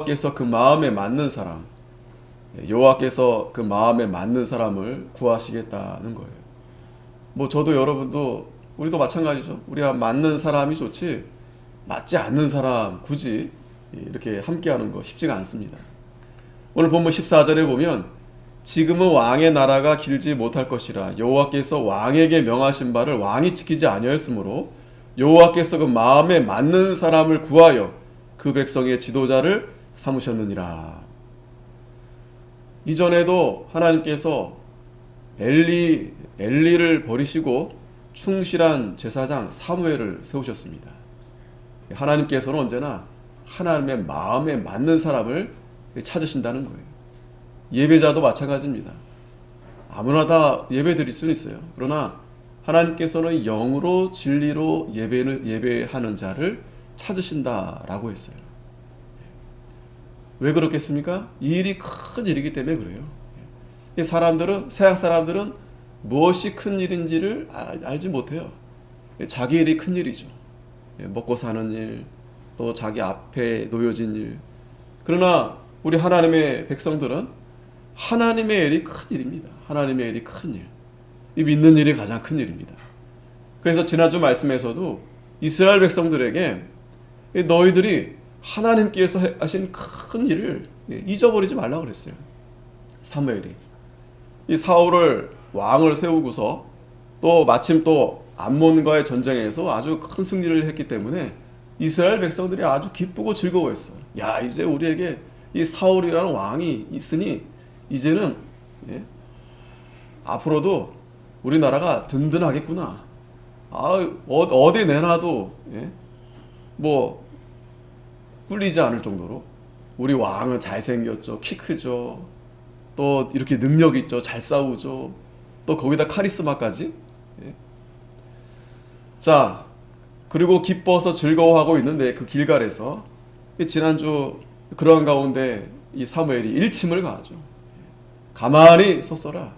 여호와께서 그 마음에 맞는 사람, 여호와께서 그 마음에 맞는 사람을 구하시겠다는 거예요. 뭐 저도 여러분도 우리도 마찬가지죠. 우리가 맞는 사람이 좋지 맞지 않는 사람 굳이 이렇게 함께하는 거 쉽지가 않습니다. 오늘 본문 14절에 보면 지금은 왕의 나라가 길지 못할 것이라 여호와께서 왕에게 명하신 바를 왕이 지키지 아니하였으므로 여호와께서 그 마음에 맞는 사람을 구하여 그 백성의 지도자를 삼으셨느니라. 이전에도 하나님께서 엘리를 버리시고 충실한 제사장 사무엘을 세우셨습니다. 하나님께서는 언제나 하나님의 마음에 맞는 사람을 찾으신다는 거예요. 예배자도 마찬가지입니다. 아무나 다 예배 드릴 수는 있어요. 그러나 하나님께서는 영으로 진리로 예배하는 자를 찾으신다라고 했어요. 왜 그렇겠습니까? 이 일이 큰 일이기 때문에 그래요. 서약 사람들은 무엇이 큰 일인지를 알지 못해요. 자기 일이 큰 일이죠. 먹고 사는 일, 또 자기 앞에 놓여진 일. 그러나 우리 하나님의 백성들은 하나님의 일이 큰 일입니다. 하나님의 일이 큰 일. 이 믿는 일이 가장 큰 일입니다. 그래서 지난주 말씀에서도 이스라엘 백성들에게 너희들이 하나님께서 하신 큰 일을 잊어버리지 말라고 그랬어요. 사무엘이 이 사울을 왕을 세우고서 또 마침 또 암몬과의 전쟁에서 아주 큰 승리를 했기 때문에 이스라엘 백성들이 아주 기쁘고 즐거워했어요. 야, 이제 우리에게 이 사울이라는 왕이 있으니 이제는 앞으로도 우리나라가 든든하겠구나. 어디 내놔도 뭐 꿀리지 않을 정도로 우리 왕은 잘생겼죠, 키 크죠, 또 이렇게 능력 있죠, 잘 싸우죠, 또 거기다 카리스마까지. 자, 그리고 기뻐서 즐거워하고 있는데 그 길갈에서 지난주 그러한 가운데 이 사무엘이 일침을 가하죠. 가만히 섰어라.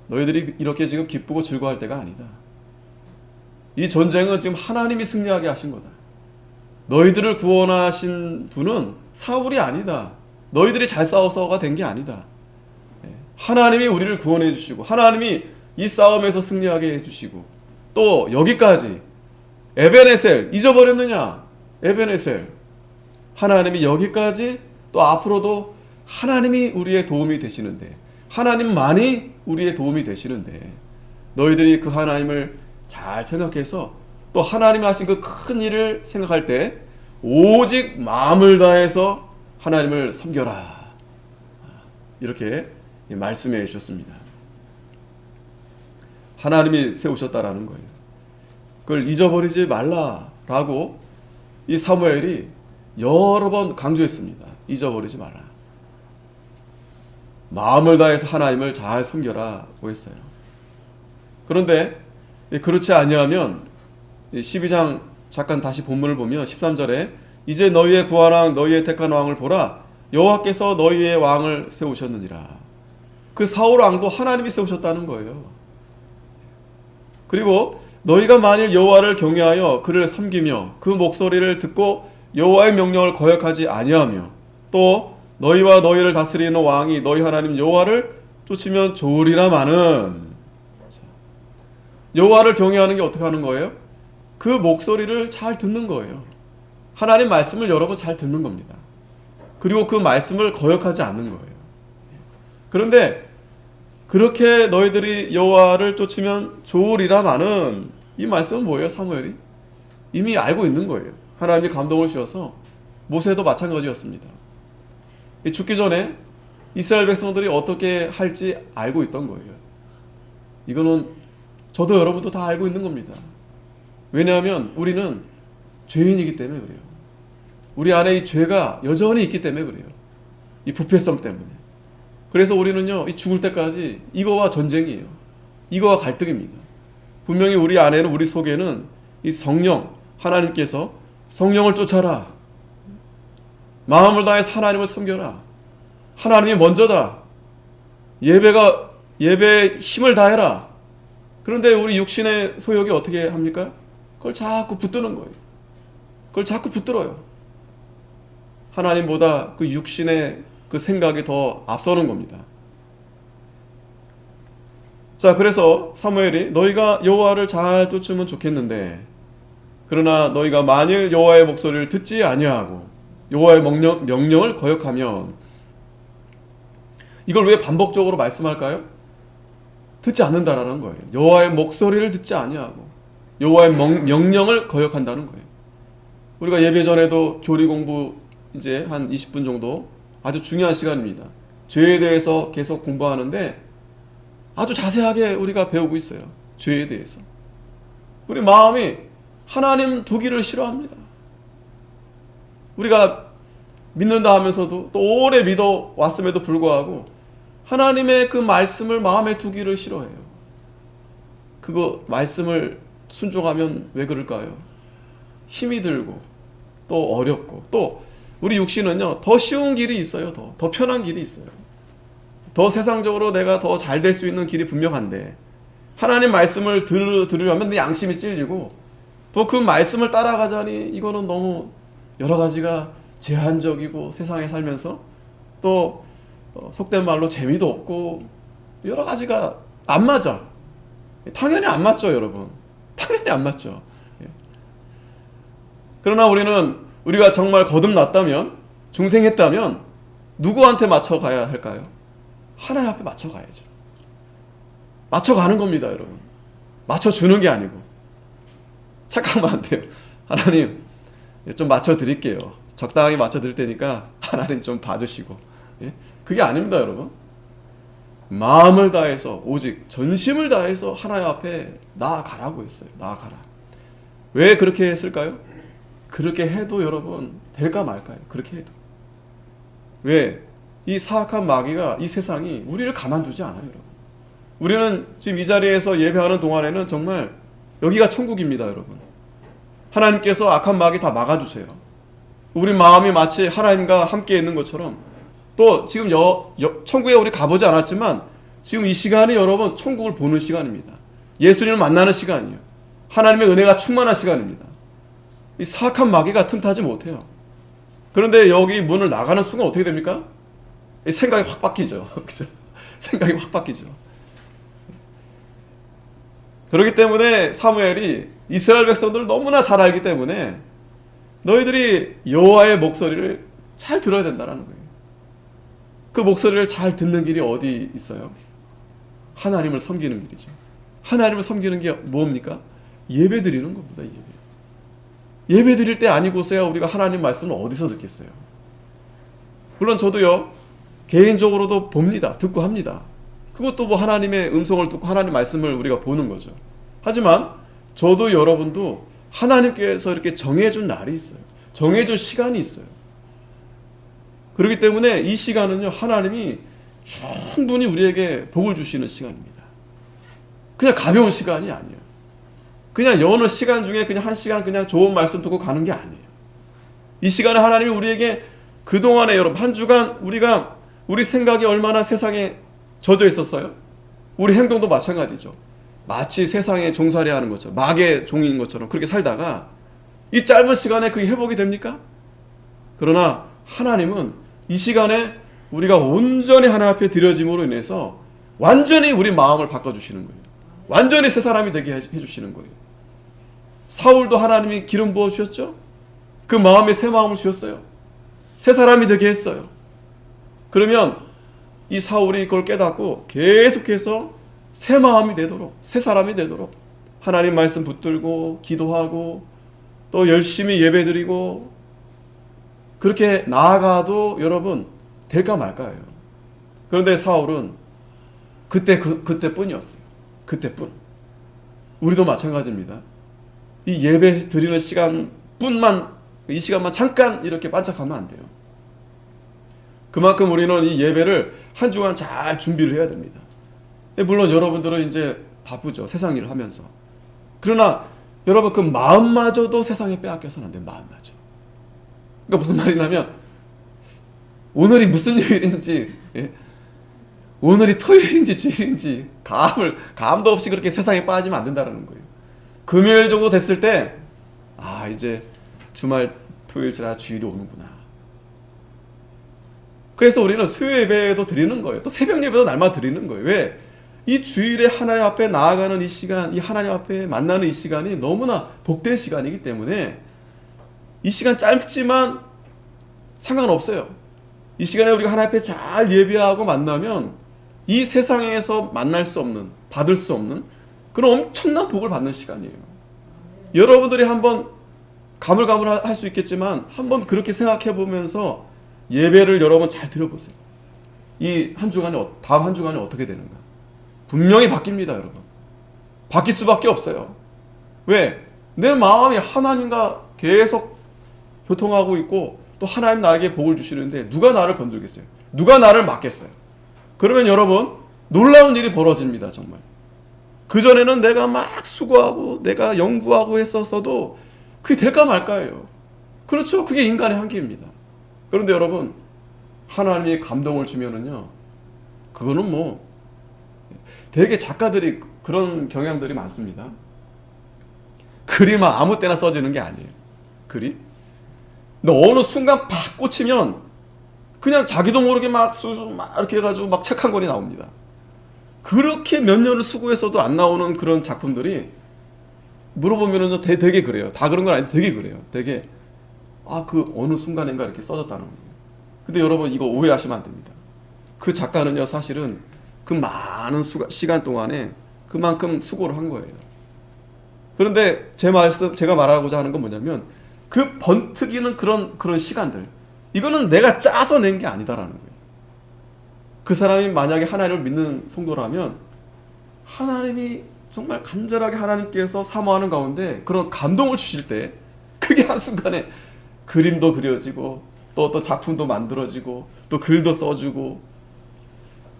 너희들이 이렇게 지금 기쁘고 즐거워할 때가 아니다. 이 전쟁은 지금 하나님이 승리하게 하신 거다. 너희들을 구원하신 분은 사울이 아니다. 너희들이 잘 싸워서가 된 게 아니다. 하나님이 우리를 구원해 주시고 하나님이 이 싸움에서 승리하게 해주시고 또 여기까지 에벤에셀 잊어버렸느냐? 에벤에셀 하나님이 여기까지 또 앞으로도 하나님이 우리의 도움이 되시는데 하나님만이 우리의 도움이 되시는데 너희들이 그 하나님을 잘 생각해서 또 하나님이 하신 그 큰 일을 생각할 때 오직 마음을 다해서 하나님을 섬겨라. 이렇게 말씀해 주셨습니다. 하나님이 세우셨다라는 거예요. 그걸 잊어버리지 말라라고 이 사무엘이 여러 번 강조했습니다. 잊어버리지 마라. 마음을 다해서 하나님을 잘 섬겨라고 했어요. 그런데 그렇지 아니하면 12장 잠깐 다시 본문을 보면 13절에 이제 너희의 구한 왕 너희의 택한 왕을 보라 여호와께서 너희의 왕을 세우셨느니라. 그 사울 왕도 하나님이 세우셨다는 거예요. 그리고 너희가 만일 여호와를 경외하여 그를 섬기며 그 목소리를 듣고 여호와의 명령을 거역하지 아니하며 또 너희와 너희를 다스리는 왕이 너희 하나님 여호와를 쫓으면 좋으리라마는. 여호와를 경외하는 게 어떻게 하는 거예요? 그 목소리를 잘 듣는 거예요. 하나님 말씀을 여러분 잘 듣는 겁니다. 그리고 그 말씀을 거역하지 않는 거예요. 그런데 그렇게 너희들이 여호와를 쫓으면 좋으리라마는 이 말씀은 뭐예요? 사무엘이 이미 알고 있는 거예요. 하나님이 감동을 주셔서 모세도 마찬가지였습니다. 죽기 전에 이스라엘 백성들이 어떻게 할지 알고 있던 거예요. 이거는 저도 여러분도 다 알고 있는 겁니다. 왜냐하면 우리는 죄인이기 때문에 그래요. 우리 안에 이 죄가 여전히 있기 때문에 그래요. 이 부패성 때문에. 그래서 우리는요, 이 죽을 때까지 이거와 전쟁이에요. 이거와 갈등입니다. 분명히 우리 안에는, 우리 속에는 이 성령, 하나님께서 성령을 쫓아라. 마음을 다해서 하나님을 섬겨라. 하나님이 먼저다. 예배에 힘을 다해라. 그런데 우리 육신의 소욕이 어떻게 합니까? 그걸 자꾸 붙드는 거예요. 그걸 자꾸 붙들어요. 하나님보다 그 육신의 그 생각이 더 앞서는 겁니다. 자, 그래서 사무엘이 너희가 여호와를 잘 쫓으면 좋겠는데 그러나 너희가 만일 여호와의 목소리를 듣지 아니하고 여호와의 명령을 거역하면, 이걸 왜 반복적으로 말씀할까요? 듣지 않는다라는 거예요. 여호와의 목소리를 듣지 아니하고 여호와의 명령을 거역한다는 거예요. 우리가 예배 전에도 교리 공부 이제 한 20분 정도 아주 중요한 시간입니다. 죄에 대해서 계속 공부하는데 아주 자세하게 우리가 배우고 있어요. 죄에 대해서. 우리 마음이 하나님 두기를 싫어합니다. 우리가 믿는다 하면서도 또 오래 믿어 왔음에도 불구하고 하나님의 그 말씀을 마음에 두기를 싫어해요. 그거 말씀을 순종하면 왜 그럴까요? 힘이 들고 또 어렵고, 또 우리 육신은요 더 쉬운 길이 있어요. 더 편한 길이 있어요. 더 세상적으로 내가 더 잘 될 수 있는 길이 분명한데 하나님 말씀을 들으려면 내 양심이 찔리고 또 그 말씀을 따라가자니 이거는 너무 여러 가지가 제한적이고 세상에 살면서 또 속된 말로 재미도 없고 여러 가지가 안 맞아. 당연히 안 맞죠, 여러분. 당연히 안 맞죠. 그러나 우리가 정말 거듭났다면, 중생했다면 누구한테 맞춰가야 할까요? 하나님 앞에 맞춰가야죠. 맞춰가는 겁니다, 여러분. 맞춰주는 게 아니고. 착각하면 안 돼요. 하나님 좀 맞춰드릴게요. 적당하게 맞춰드릴 테니까 하나님 좀 봐주시고. 그게 아닙니다, 여러분. 마음을 다해서 오직 전심을 다해서 하나님 앞에 나아가라고 했어요. 나아가라. 왜 그렇게 했을까요? 그렇게 해도 여러분 될까 말까요? 그렇게 해도. 왜? 이 사악한 마귀가, 이 세상이 우리를 가만두지 않아요, 여러분. 우리는 지금 이 자리에서 예배하는 동안에는 정말 여기가 천국입니다, 여러분. 하나님께서 악한 마귀 다 막아주세요. 우리 마음이 마치 하나님과 함께 있는 것처럼, 또 지금 천국에 우리 가보지 않았지만 지금 이 시간이 여러분 천국을 보는 시간입니다. 예수님을 만나는 시간이에요. 하나님의 은혜가 충만한 시간입니다. 이 사악한 마귀가 틈타지 못해요. 그런데 여기 문을 나가는 순간 어떻게 됩니까? 생각이 확 바뀌죠. 그죠? 생각이 확 바뀌죠. 그렇기 때문에 사무엘이 이스라엘 백성들을 너무나 잘 알기 때문에 너희들이 여호와의 목소리를 잘 들어야 된다는 거예요. 그 목소리를 잘 듣는 길이 어디 있어요? 하나님을 섬기는 길이죠. 하나님을 섬기는 게 뭡니까? 예배 드리는 겁니다. 예배 드릴 때 아니고서야 우리가 하나님 말씀을 어디서 듣겠어요? 물론 저도요 개인적으로도 봅니다. 듣고 합니다. 그것도 뭐 하나님의 음성을 듣고 하나님 말씀을 우리가 보는 거죠. 하지만 저도 여러분도 하나님께서 이렇게 정해준 날이 있어요. 정해준 시간이 있어요. 그렇기 때문에 이 시간은요 하나님이 충분히 우리에게 복을 주시는 시간입니다. 그냥 가벼운 시간이 아니에요. 그냥 여느 시간 중에 그냥 한 시간 그냥 좋은 말씀 듣고 가는 게 아니에요. 이 시간에 하나님이 우리에게 그동안에 여러분 한 주간 우리 생각이 얼마나 세상에 젖어 있었어요? 우리 행동도 마찬가지죠. 마치 세상에 종살이 하는 것처럼, 마귀의 종인 것처럼 그렇게 살다가 이 짧은 시간에 그게 회복이 됩니까? 그러나 하나님은 이 시간에 우리가 온전히 하나님 앞에 드려짐으로 인해서 완전히 우리 마음을 바꿔주시는 거예요. 완전히 새 사람이 되게 해주시는 거예요. 사울도 하나님이 기름 부어주셨죠? 그 마음에 새 마음을 주셨어요. 새 사람이 되게 했어요. 그러면 이 사울이 그걸 깨닫고 계속해서 새 마음이 되도록, 새 사람이 되도록 하나님 말씀 붙들고 기도하고 또 열심히 예배드리고 그렇게 나아가도 여러분 될까 말까예요. 그런데 사울은 그때뿐이었어요. 그때뿐. 우리도 마찬가지입니다. 이 예배 드리는 시간뿐만, 이 시간만 잠깐 이렇게 반짝하면 안 돼요. 그만큼 우리는 이 예배를 한 주간 잘 준비를 해야 됩니다. 물론 여러분들은 이제 바쁘죠. 세상 일을 하면서. 그러나 여러분 그 마음마저도 세상에 빼앗겨서는 안 돼요. 마음마저. 그러니까 무슨 말이냐면 오늘이 무슨 요일인지, 오늘이 토요일인지 주일인지 감도 없이 그렇게 세상에 빠지면 안 된다는 거예요. 금요일 정도 됐을 때 이제 주말 토요일 지나 주일이 오는구나. 그래서 우리는 수요 예배도 드리는 거예요. 또 새벽 예배도 날마다 드리는 거예요. 왜? 이 주일에 하나님 앞에 나아가는 이 시간, 이 하나님 앞에 만나는 이 시간이 너무나 복된 시간이기 때문에 이 시간 짧지만 상관없어요. 이 시간에 우리가 하나님 앞에 잘 예배하고 만나면 이 세상에서 만날 수 없는, 받을 수 없는 그런 엄청난 복을 받는 시간이에요. 여러분들이 한번 가물가물할 수 있겠지만 한번 그렇게 생각해 보면서 예배를 여러분 잘 드려보세요. 이 한 주간이, 다음 한 주간이 어떻게 되는가. 분명히 바뀝니다, 여러분. 바뀔 수밖에 없어요. 왜? 내 마음이 하나님과 계속 교통하고 있고 또 하나님 나에게 복을 주시는데 누가 나를 건들겠어요? 누가 나를 막겠어요? 그러면 여러분 놀라운 일이 벌어집니다, 정말. 그전에는 내가 막 수고하고 내가 연구하고 했었어도 그게 될까 말까예요. 그렇죠? 그게 인간의 한계입니다. 그런데 여러분 하나님이 감동을 주면은요, 그거는 뭐 되게 작가들이 그런 경향들이 많습니다. 글이 막 아무 때나 써지는 게 아니에요. 글이. 근데 어느 순간 팍 꽂히면 그냥 자기도 모르게 막 이렇게 해가지고 막 책 한 권이 나옵니다. 그렇게 몇 년을 수고해서도 안 나오는 그런 작품들이 물어보면은 되게 그래요. 다 그런 건 아닌데 되게 그래요. 되게 그 어느 순간인가 이렇게 써졌다는 거예요. 근데 여러분 이거 오해하시면 안 됩니다. 그 작가는요 사실은 그 많은 시간 동안에 그만큼 수고를 한 거예요. 그런데 제가 말하고자 하는 건 뭐냐면 그 번뜩이는 그런 시간들, 이거는 내가 짜서 낸 게 아니다라는 거예요. 그 사람이 만약에 하나님을 믿는 성도라면 하나님이 정말 간절하게 하나님께서 사모하는 가운데 그런 감동을 주실 때 그게 한순간에 그림도 그려지고 또 작품도 만들어지고 또 글도 써주고,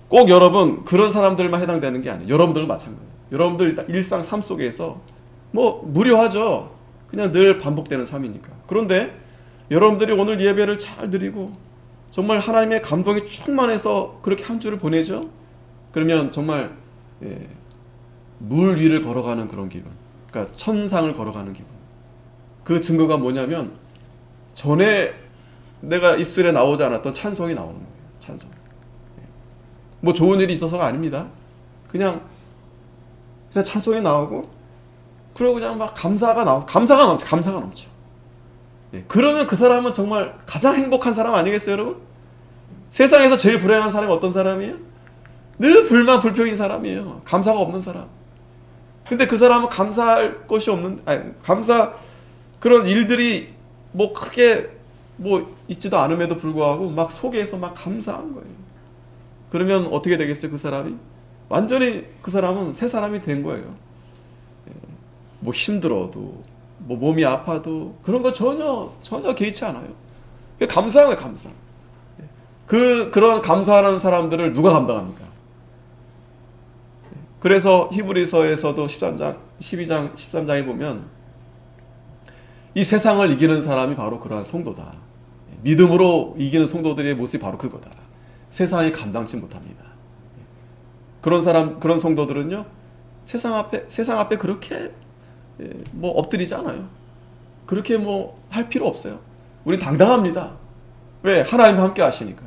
꼭 여러분 그런 사람들만 해당되는 게 아니에요. 여러분들도 마찬가지예요. 여러분들 일상 삶 속에서 뭐 무료하죠. 그냥 늘 반복되는 삶이니까. 그런데 여러분들이 오늘 예배를 잘 드리고 정말 하나님의 감동이 충만해서 그렇게 한 주를 보내죠. 그러면 정말 물 위를 걸어가는 그런 기분, 그러니까 천상을 걸어가는 기분. 그 증거가 뭐냐면 전에 내가 입술에 나오지 않았던 찬송이 나오는 거예요. 찬송. 뭐 좋은 일이 있어서가 아닙니다. 그냥 찬송이 나오고 그리고 그냥 막 감사가 넘쳐. 그러면 그 사람은 정말 가장 행복한 사람 아니겠어요, 여러분? 세상에서 제일 불행한 사람이 어떤 사람이에요? 늘 불만 불평인 사람이에요. 감사가 없는 사람. 근데 그 사람은 감사할 것이 없는, 그런 일들이 뭐 크게 뭐 있지도 않음에도 불구하고 막 속에서 막 감사한 거예요. 그러면 어떻게 되겠어요, 그 사람이? 완전히 그 사람은 새 사람이 된 거예요. 뭐 힘들어도 뭐 몸이 아파도 그런 거 전혀 개의치 않아요. 감사한 거예요, 감사. 그런 감사하는 사람들을 누가 감당합니까? 그래서 히브리서에서도 12장에 보면 이 세상을 이기는 사람이 바로 그러한 성도다. 믿음으로 이기는 성도들의 모습이 바로 그거다. 세상이 감당치 못합니다. 그런 성도들은요, 세상 앞에 그렇게 뭐 엎드리지 않아요. 그렇게 뭐 할 필요 없어요. 우린 당당합니다. 왜? 하나님과 함께 하시니까.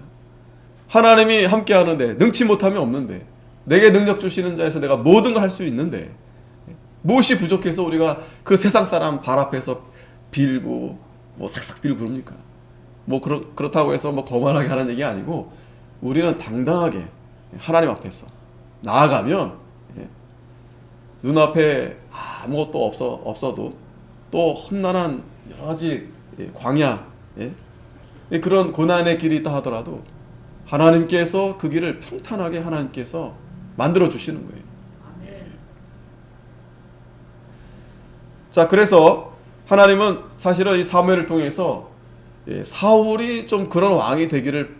하나님이 함께 하는데 능치 못함이 없는데, 내게 능력 주시는 자에서 내가 모든 걸 할 수 있는데 무엇이 부족해서 우리가 그 세상 사람 발 앞에서 빌고 뭐 삭삭 빌고 그럽니까? 뭐 그렇다고 해서 뭐 거만하게 하는 얘기 아니고, 우리는 당당하게 하나님 앞에서 나아가면 눈앞에 아무것도 없어도 또 험난한 여러 가지 광야, 그런 고난의 길이 있다 하더라도 하나님께서 그 길을 평탄하게 하나님께서 만들어 주시는 거예요. 자, 그래서 하나님은 사실은 이 사무엘을 통해서 사울이 좀 그런 왕이 되기를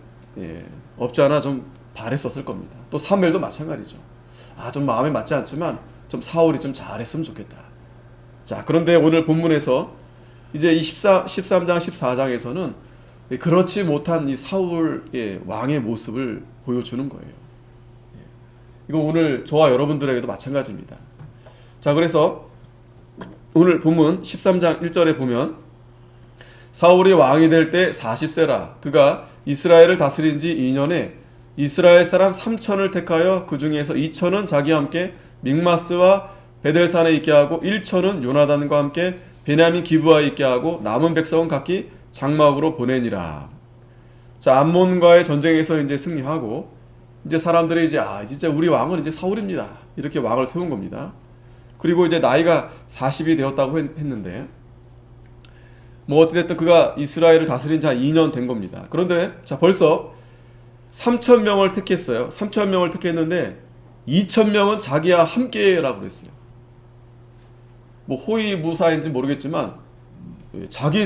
없지 않아 좀 바랬었을 겁니다. 또 사무엘도 마찬가지죠. 좀 마음에 맞지 않지만 좀 사울이 좀 잘했으면 좋겠다. 자, 그런데 오늘 본문에서 이제 이 13장 14장에서는 그렇지 못한 이 사울의 왕의 모습을 보여주는 거예요. 이거 오늘 저와 여러분들에게도 마찬가지입니다. 자, 그래서 오늘 본문 13장 1절에 보면 사울이 왕이 될 때 40세라 그가 이스라엘을 다스린 지 2년에 이스라엘 사람 3천을 택하여 그 중에서 2천은 자기와 함께 믹마스와 베델산에 있게 하고 1천은 요나단과 함께 베냐민 기브아에 있게 하고 남은 백성은 각기 장막으로 보내니라. 자, 암몬과의 전쟁에서 이제 승리하고 이제 사람들이 이제 진짜 우리 왕은 이제 사울입니다. 이렇게 왕을 세운 겁니다. 그리고 이제 나이가 40이 되었다고 했는데 뭐 어찌됐든 그가 이스라엘을 다스린 지 한 2년 된 겁니다. 그런데 자, 벌써 3,000명을 택했어요. 3,000명을 택했는데 2,000명은 자기와 함께라고 그랬어요. 뭐 호위무사인지 모르겠지만 자기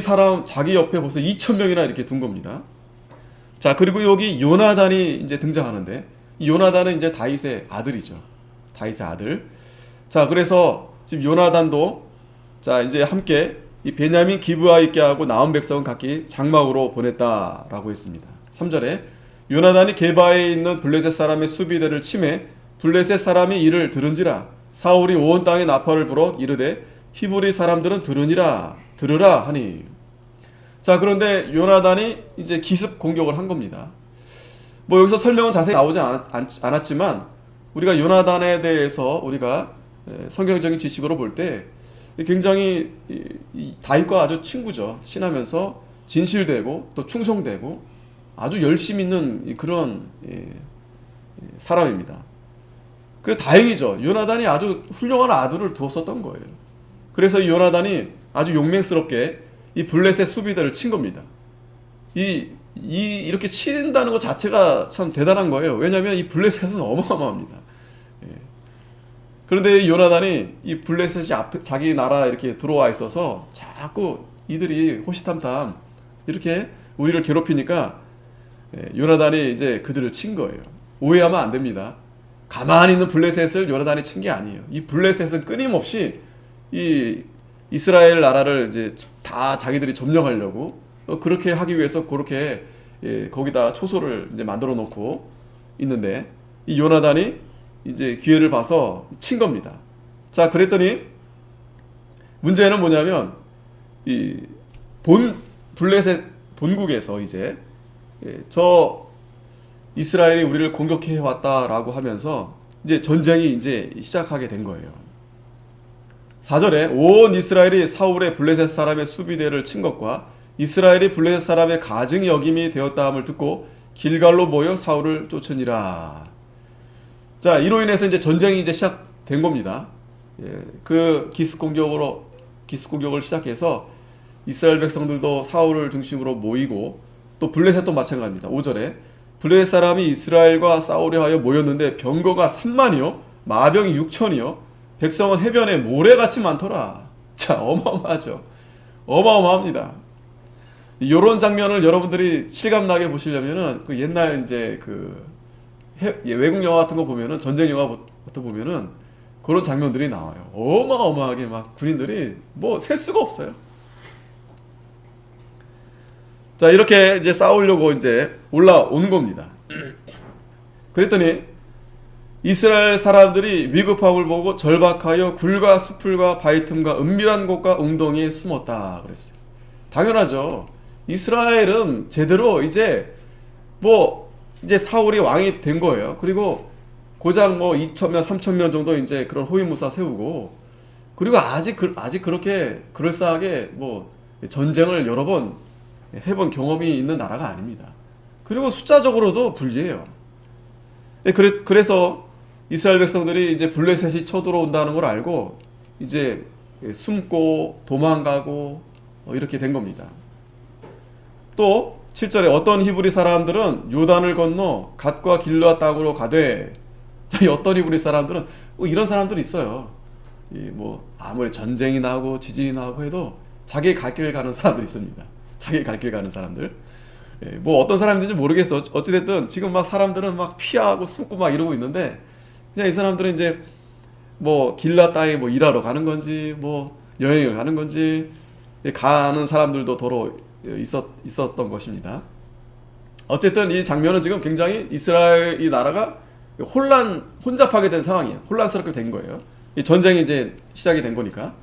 옆에 벌써 2,000명이나 이렇게 둔 겁니다. 자, 그리고 여기 요나단이 이제 등장하는데 이 요나단은 이제 다윗의 아들이죠. 다윗의 아들. 자, 그래서 지금 요나단도 자, 이제 함께 이 베냐민 기브아에 있게 하고 나온 백성은 각기 장막으로 보냈다라고 했습니다. 3절에 요나단이 게바에 있는 블레셋 사람의 수비대를 치매 블레셋 사람이 이를 들은지라 사울이 온 땅에 나팔을 불어 이르되 히브리 사람들은 들으라 하니. 자, 그런데 요나단이 이제 기습 공격을 한 겁니다. 뭐 여기서 설명은 자세히 나오지 않았지만 우리가 요나단에 대해서 우리가 성경적인 지식으로 볼 때 굉장히 다윗과 아주 친구죠. 친하면서 진실되고 또 충성되고 아주 열심 있는 그런 사람입니다. 그래서 다행이죠. 요나단이 아주 훌륭한 아들을 두었었던 거예요. 그래서 이 요나단이 아주 용맹스럽게 이 블레셋 수비대를 친 겁니다. 이렇게 친다는 것 자체가 참 대단한 거예요. 왜냐하면 이 블레셋은 어마어마합니다. 그런데 이 요나단이 이 블레셋이 앞에 자기 나라 이렇게 들어와 있어서 자꾸 이들이 호시탐탐 이렇게 우리를 괴롭히니까 요나단이 이제 그들을 친 거예요. 오해하면 안 됩니다. 가만히 있는 블레셋을 요나단이 친 게 아니에요. 이 블레셋은 끊임없이 이 이스라엘 나라를 이제 다 자기들이 점령하려고 그렇게 하기 위해서 그렇게 거기다 초소를 이제 만들어 놓고 있는데 이 요나단이 이제 기회를 봐서 친 겁니다. 자, 그랬더니 문제는 뭐냐면 이 블레셋 본국에서 이제 저 이스라엘이 우리를 공격해 왔다라고 하면서 이제 전쟁이 이제 시작하게 된 거예요. 4절에 온 이스라엘이 사울의 블레셋 사람의 수비대를 친 것과 이스라엘이 블레셋 사람의 가증 여김이 되었다함을 듣고 길갈로 모여 사울을 쫓으니라. 자, 이로 인해서 이제 전쟁이 이제 시작된 겁니다. 그 기습 공격을 시작해서 이스라엘 백성들도 사울을 중심으로 모이고 또 블레셋도 마찬가지입니다. 5절에 블레셋 사람이 이스라엘과 싸우려 하여 모였는데 병거가 3만이요 마병이 6천이요 백성은 해변에 모래같이 많더라. 자, 어마어마하죠. 어마어마합니다. 이런 장면을 여러분들이 실감나게 보시려면은 그 옛날 이제 외국 영화 같은 거 보면은 전쟁 영화 같은 거 보면은 그런 장면들이 나와요. 어마어마하게 막 군인들이 뭐 셀 수가 없어요. 자, 이렇게 이제 싸우려고 이제 올라온 겁니다. 그랬더니 이스라엘 사람들이 위급함을 보고 절박하여 굴과 수풀과 바위 틈과 은밀한 곳과 웅덩이에 숨었다 그랬어요. 당연하죠. 이스라엘은 제대로 이제 사울이 왕이 된 거예요. 그리고 고작 2,000명, 3,000명 정도 이제 그런 호위무사 세우고 그리고 아직 그렇게 그럴싸하게 전쟁을 여러 번 해본 경험이 있는 나라가 아닙니다. 그리고 숫자적으로도 불리해요. 그래서 이스라엘 백성들이 이제 블레셋이 쳐들어온다는 걸 알고 이제 숨고 도망가고 이렇게 된 겁니다. 또 7절에 어떤 히브리 사람들은 요단을 건너 갓과 길르앗 땅으로 가되 어떤 히브리 사람들은 이런 사람들이 있어요. 아무리 전쟁이 나고 지진이 나고 해도 자기 갈 길 가는 사람들이 있습니다. 자기 갈 길 가는 사람들. 어떤 사람인지 모르겠어. 어찌됐든 지금 막 사람들은 막 피하고 숨고 막 이러고 있는데 그냥 이 사람들은 이제 길르앗 땅에 일하러 가는 건지 여행을 가는 건지 가는 사람들도 더러 있었던 것입니다. 어쨌든 이 장면은 지금 굉장히 이스라엘 이 나라가 혼잡하게 된 상황이에요. 혼란스럽게 된 거예요. 이 전쟁이 이제 시작이 된 거니까.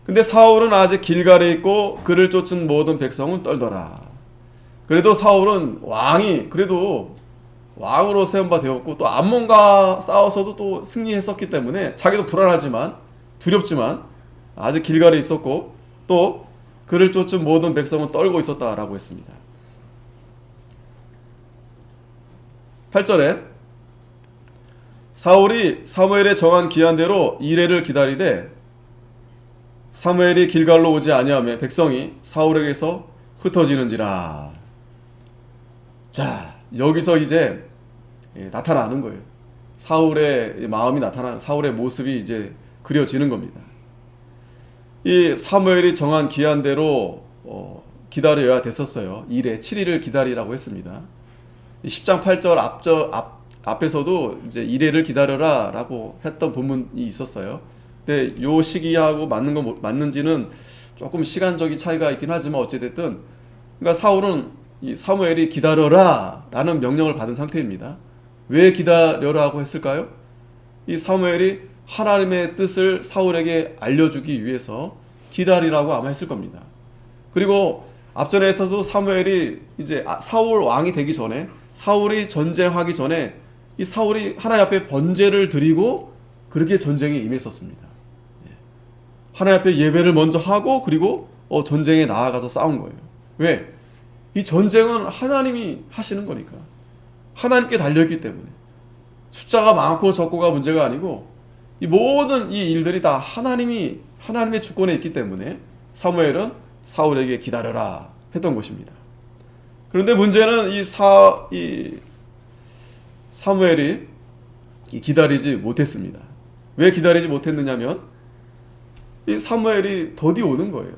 근데 사울은 아직 길갈에 있고 그를 쫓은 모든 백성은 떨더라. 그래도 사울은 왕이 그래도 왕으로 세움바 되었고 또 암몬과 싸워서도 또 승리했었기 때문에 자기도 불안하지만 두렵지만 아직 길갈에 있었고 또 그를 쫓은 모든 백성은 떨고 있었다라고 했습니다. 8절에 사울이 사무엘의 정한 기한대로 이레를 기다리되 사무엘이 길갈로 오지 아니하며 백성이 사울에게서 흩어지는지라. 자, 여기서 이제 나타나는 거예요. 사울의 마음이 나타나는, 사울의 모습이 이제 그려지는 겁니다. 이 사무엘이 정한 기한대로 기다려야 됐었어요. 1회 7일을 기다리라고 했습니다. 10장 8절 앞에서도 이제 1회를 기다려라 라고 했던 본문이 있었어요. 근데 요 시기하고 맞는지는 조금 시간적인 차이가 있긴 하지만 어찌됐든 그러니까 사울은 이 사무엘이 기다려라 라는 명령을 받은 상태입니다. 왜 기다려라고 했을까요? 이 사무엘이 하나님의 뜻을 사울에게 알려주기 위해서 기다리라고 아마 했을 겁니다. 그리고 앞전에서도 사무엘이 이제 사울 왕이 되기 전에 사울이 전쟁하기 전에 이 사울이 하나님 앞에 번제를 드리고 그렇게 전쟁에 임했었습니다. 하나님 앞에 예배를 먼저 하고 그리고 전쟁에 나아가서 싸운 거예요. 왜? 이 전쟁은 하나님이 하시는 거니까. 하나님께 달려있기 때문에. 숫자가 많고 적고가 문제가 아니고 이 모든 이 일들이 다 하나님의 주권에 있기 때문에 사무엘은 사울에게 기다려라 했던 것입니다. 그런데 문제는 이 사무엘이 기다리지 못했습니다. 왜 기다리지 못했느냐면 이 사무엘이 더디 오는 거예요.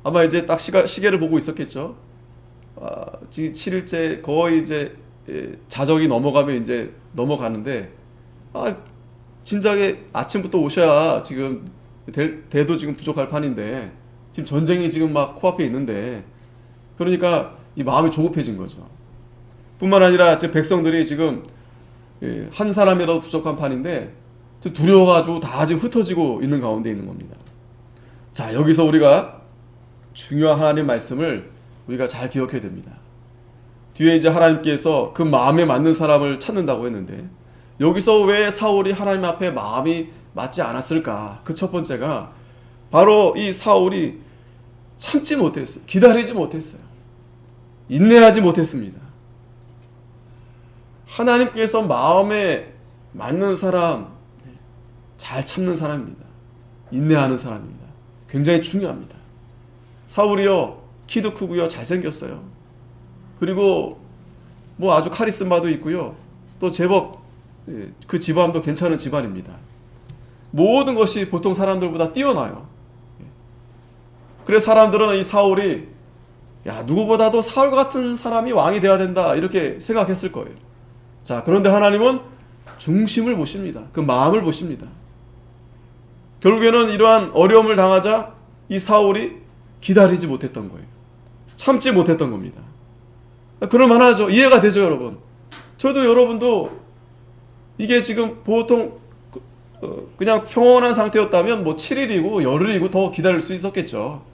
아마 이제 딱 시계를 보고 있었겠죠. 지금 7일째 거의 이제 자정이 넘어가면 이제 넘어가는데 진작에 아침부터 오셔야 지금 대도 지금 부족할 판인데 지금 전쟁이 지금 막 코앞에 있는데 그러니까 이 마음이 조급해진 거죠. 뿐만 아니라 지금 백성들이 지금 한 사람이라도 부족한 판인데 지금 두려워가지고 다 지금 흩어지고 있는 가운데 있는 겁니다. 자, 여기서 우리가 중요한 하나님 말씀을 우리가 잘 기억해야 됩니다. 뒤에 이제 하나님께서 그 마음에 맞는 사람을 찾는다고 했는데 여기서 왜 사울이 하나님 앞에 마음이 맞지 않았을까? 그 첫 번째가 바로 이 사울이 참지 못했어요. 기다리지 못했어요. 인내하지 못했습니다. 하나님께서 마음에 맞는 사람, 잘 참는 사람입니다. 인내하는 사람입니다. 굉장히 중요합니다. 사울이요, 키도 크고요, 잘생겼어요. 그리고 뭐 아주 카리스마도 있고요. 또 제법 그 집안도 괜찮은 집안입니다. 모든 것이 보통 사람들보다 뛰어나요. 그래서 사람들은 이 사울이 누구보다도 사울 같은 사람이 왕이 되어야 된다 이렇게 생각했을 거예요. 자, 그런데 하나님은 중심을 보십니다. 그 마음을 보십니다. 결국에는 이러한 어려움을 당하자 이 사울이 기다리지 못했던 거예요. 참지 못했던 겁니다. 그럴만하죠. 이해가 되죠, 여러분. 저도 여러분도 이게 지금 보통 그냥 평온한 상태였다면 뭐 7일이고 열흘이고 더 기다릴 수 있었겠죠.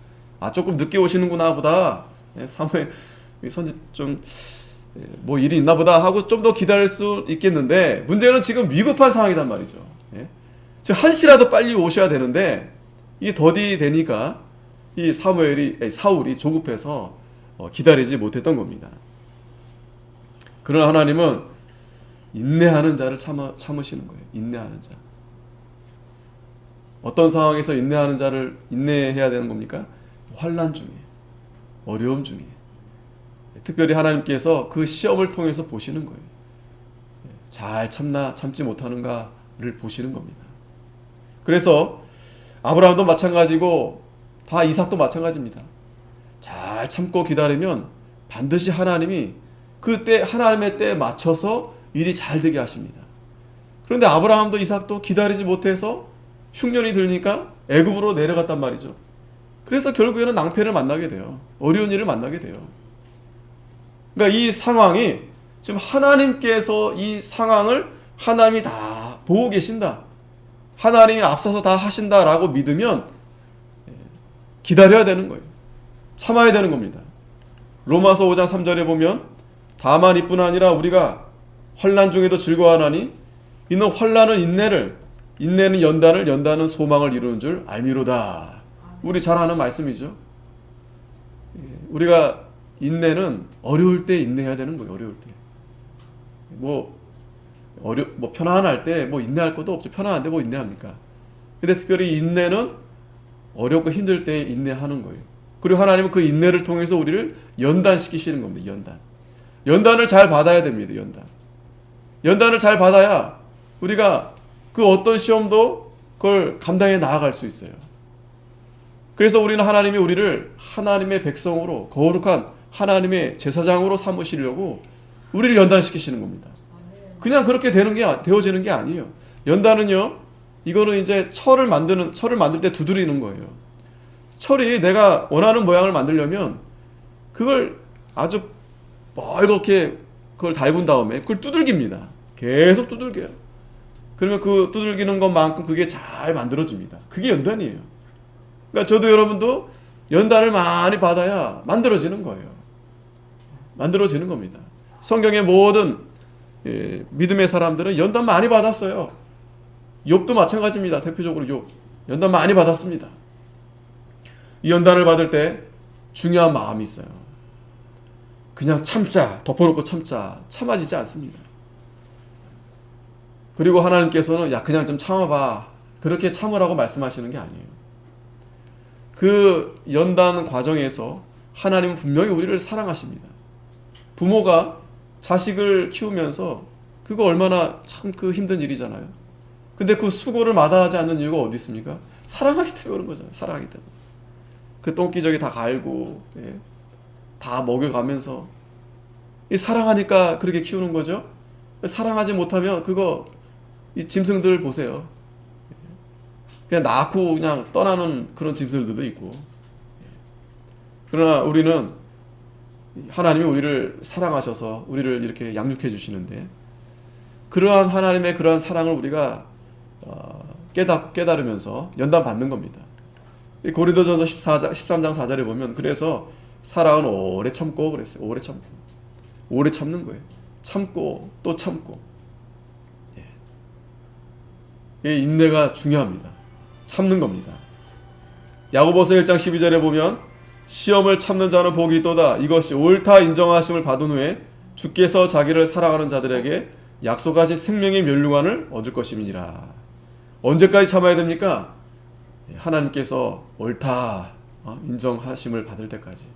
조금 늦게 오시는구나 보다. 사무엘 선집 좀 뭐 일이 있나 보다 하고 좀 더 기다릴 수 있겠는데 문제는 지금 위급한 상황이단 말이죠. 지금 한시라도 빨리 오셔야 되는데 이게 더디 되니까 이 사울이 조급해서 기다리지 못했던 겁니다. 그러나 하나님은 인내하는 자를 참으시는 거예요. 인내하는 자. 어떤 상황에서 인내하는 자를 인내해야 되는 겁니까? 환난 중에, 어려움 중에. 특별히 하나님께서 그 시험을 통해서 보시는 거예요. 잘 참나 참지 못하는가를 보시는 겁니다. 그래서 아브라함도 마찬가지고 다 이삭도 마찬가지입니다. 잘 참고 기다리면 반드시 하나님이 그때 하나님의 때에 맞춰서 일이 잘 되게 하십니다. 그런데 아브라함도 이삭도 기다리지 못해서 흉년이 들니까 애굽으로 내려갔단 말이죠. 그래서 결국에는 낭패를 만나게 돼요. 어려운 일을 만나게 돼요. 그러니까 이 상황이 지금 하나님께서 이 상황을 하나님이 다 보고 계신다. 하나님이 앞서서 다 하신다라고 믿으면 기다려야 되는 거예요. 참아야 되는 겁니다. 로마서 5장 3절에 보면 다만 이뿐 아니라 우리가 환난 중에도 즐거워하나니 이는 환난은 인내를, 인내는 연단을, 연단은 소망을 이루는 줄 알미로다. 우리 잘 아는 말씀이죠. 우리가 인내는 어려울 때 인내해야 되는 거예요. 어려울 때. 뭐 편안할 때 뭐 인내할 것도 없죠. 편안한데 뭐 인내합니까? 근데 특별히 인내는 어렵고 힘들 때 인내하는 거예요. 그리고 하나님은 그 인내를 통해서 우리를 연단시키시는 겁니다. 연단을 잘 받아야 됩니다. 연단을 잘 받아야 우리가 그 어떤 시험도 그걸 감당해 나아갈 수 있어요. 그래서 우리는 하나님이 우리를 하나님의 백성으로, 거룩한 하나님의 제사장으로 삼으시려고 우리를 연단시키시는 겁니다. 그냥 그렇게 되어지는 게 아니에요. 연단은요, 이거는 이제 철을 만들 때 두드리는 거예요. 철이 내가 원하는 모양을 만들려면 그걸 아주 멀겋게 그걸 달군 다음에 그걸 두들깁니다. 계속 두들겨요. 그러면 그 두들기는 것만큼 그게 잘 만들어집니다. 그게 연단이에요. 그러니까 저도 여러분도 연단을 많이 받아야 만들어지는 거예요. 만들어지는 겁니다. 성경의 모든 믿음의 사람들은 연단 많이 받았어요. 욥도 마찬가지입니다. 대표적으로 욥. 연단 많이 받았습니다. 이 연단을 받을 때 중요한 마음이 있어요. 그냥 참자, 덮어놓고 참아지지 않습니다. 그리고 하나님께서는 야 그냥 좀 참아봐, 그렇게 참으라고 말씀하시는 게 아니에요. 그 연단 과정에서 하나님은 분명히 우리를 사랑하십니다. 부모가 자식을 키우면서 그거 얼마나 참 그 힘든 일이잖아요. 근데 그 수고를 마다하지 않는 이유가 어디 있습니까? 사랑하기 때문에 그런 거잖아요. 사랑하기 때문에. 그 똥기저귀 다 갈고 다 먹여가면서 사랑하니까 그렇게 키우는 거죠. 사랑하지 못하면 그거 이 짐승들 보세요. 그냥 낳고 그냥 떠나는 그런 짐승들도 있고. 그러나 우리는 하나님이 우리를 사랑하셔서 우리를 이렇게 양육해 주시는데, 그러한 하나님의 그러한 사랑을 우리가 깨달으면서 연단 받는 겁니다. 고린도전서 13장 4절에 보면 그래서 사랑은 오래 참고 그랬어요. 오래 참는 거예요. 참고 또 참고. 이 인내가 중요합니다. 참는 겁니다. 야고보서 1장 12절에 보면 시험을 참는 자는 복이 있도다. 이것이 옳다 인정하심을 받은 후에 주께서 자기를 사랑하는 자들에게 약속하신 생명의 면류관을 얻을 것임이니라. 언제까지 참아야 됩니까? 하나님께서 옳다 인정하심을 받을 때까지,